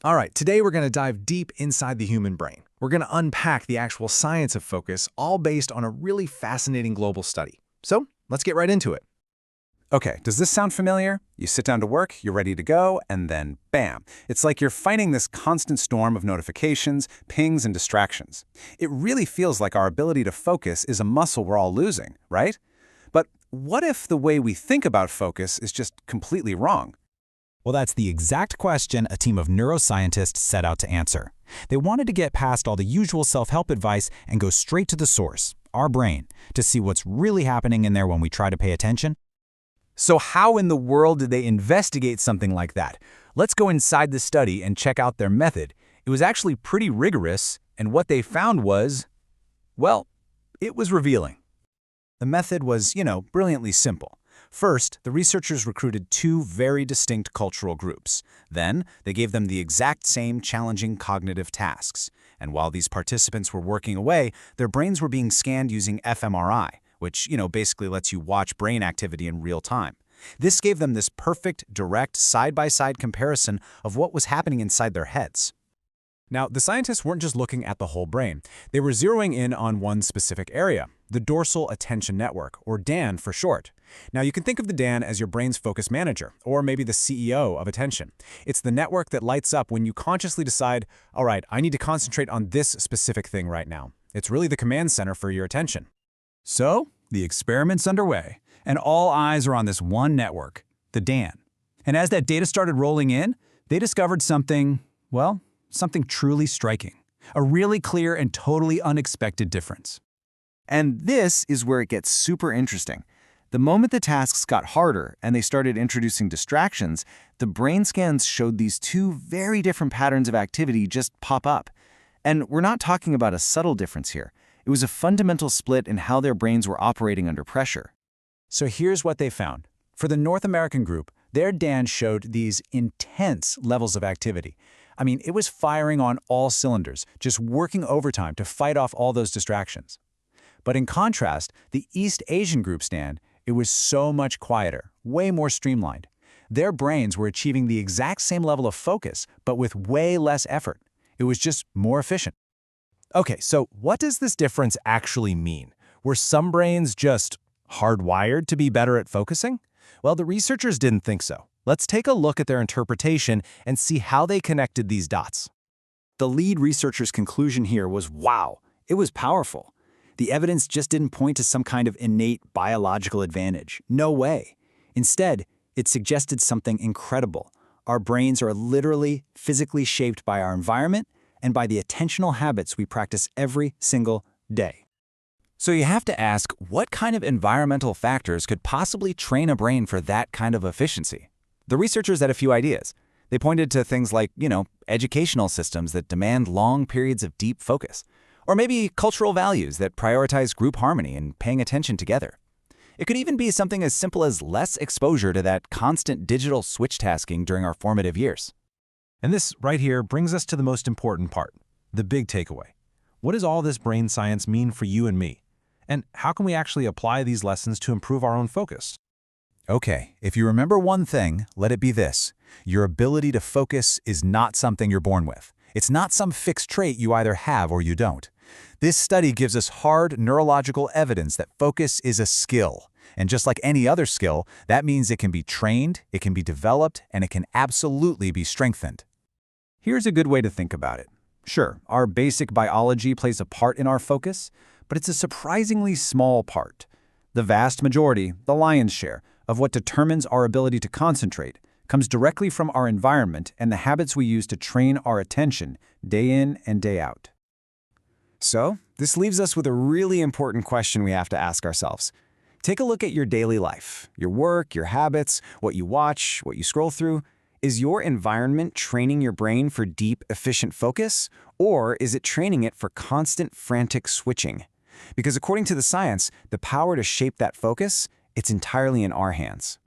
All right, today we're going to dive deep inside the human brain. We're going to unpack the actual science of focus, all based on a really fascinating global study. So let's get right into it. Okay, does this sound familiar? You sit down to work, you're ready to go, and then bam. It's like you're fighting this constant storm of notifications, pings, and distractions. It really feels like our ability to focus is a muscle we're all losing, right? But what if the way we think about focus is just completely wrong? Well, that's the exact question a team of neuroscientists set out to answer. They wanted to get past all the usual self-help advice and go straight to the source, our brain, to see what's really happening in there when we try to pay attention. So how in the world did they investigate something like that? Let's go inside the study and check out their method. It was actually pretty rigorous, and what they found was, well, it was revealing. The method was, brilliantly simple. First, the researchers recruited two very distinct cultural groups. Then, they gave them the exact same challenging cognitive tasks. And while these participants were working away, their brains were being scanned using fMRI, which, basically lets you watch brain activity in real time. This gave them this perfect, direct, side-by-side comparison of what was happening inside their heads. Now, the scientists weren't just looking at the whole brain. They were zeroing in on one specific area, the dorsal attention network, or DAN for short. Now, you can think of the DAN as your brain's focus manager, or maybe the CEO of attention. It's the network that lights up when you consciously decide, all right, I need to concentrate on this specific thing right now. It's really the command center for your attention. So, the experiment's underway, and all eyes are on this one network, the DAN. And as that data started rolling in, they discovered something, well, something truly striking. A really clear and totally unexpected difference. And this is where it gets super interesting. The moment the tasks got harder and they started introducing distractions, the brain scans showed these two very different patterns of activity just pop up. And we're not talking about a subtle difference here. It was a fundamental split in how their brains were operating under pressure. So here's what they found. For the North American group, their DAN showed these intense levels of activity. I mean, it was firing on all cylinders, just working overtime to fight off all those distractions. But in contrast, the East Asian group's DAN, it was so much quieter, way more streamlined. Their brains were achieving the exact same level of focus, but with way less effort. It was just more efficient. Okay, so what does this difference actually mean? Were some brains just hardwired to be better at focusing? Well, the researchers didn't think so. Let's take a look at their interpretation and see how they connected these dots. The lead researcher's conclusion here was, wow, it was powerful. The evidence just didn't point to some kind of innate biological advantage. No way. Instead, it suggested something incredible. Our brains are literally physically shaped by our environment and by the attentional habits we practice every single day. So you have to ask, what kind of environmental factors could possibly train a brain for that kind of efficiency? The researchers had a few ideas. They pointed to things like, educational systems that demand long periods of deep focus, or maybe cultural values that prioritize group harmony and paying attention together. It could even be something as simple as less exposure to that constant digital switch tasking during our formative years. And this right here brings us to the most important part, the big takeaway. What does all this brain science mean for you and me? And how can we actually apply these lessons to improve our own focus? Okay, if you remember one thing, let it be this. Your ability to focus is not something you're born with. It's not some fixed trait you either have or you don't. This study gives us hard neurological evidence that focus is a skill. And just like any other skill, that means it can be trained, it can be developed, and it can absolutely be strengthened. Here's a good way to think about it. Sure, our basic biology plays a part in our focus, but it's a surprisingly small part. The vast majority, the lion's share, of what determines our ability to concentrate comes directly from our environment and the habits we use to train our attention day in and day out. So, this leaves us with a really important question we have to ask ourselves. Take a look at your daily life, your work, your habits, what you watch, what you scroll through. Is your environment training your brain for deep, efficient focus, or is it training it for constant, frantic switching? Because according to the science, the power to shape that focus, it's entirely in our hands.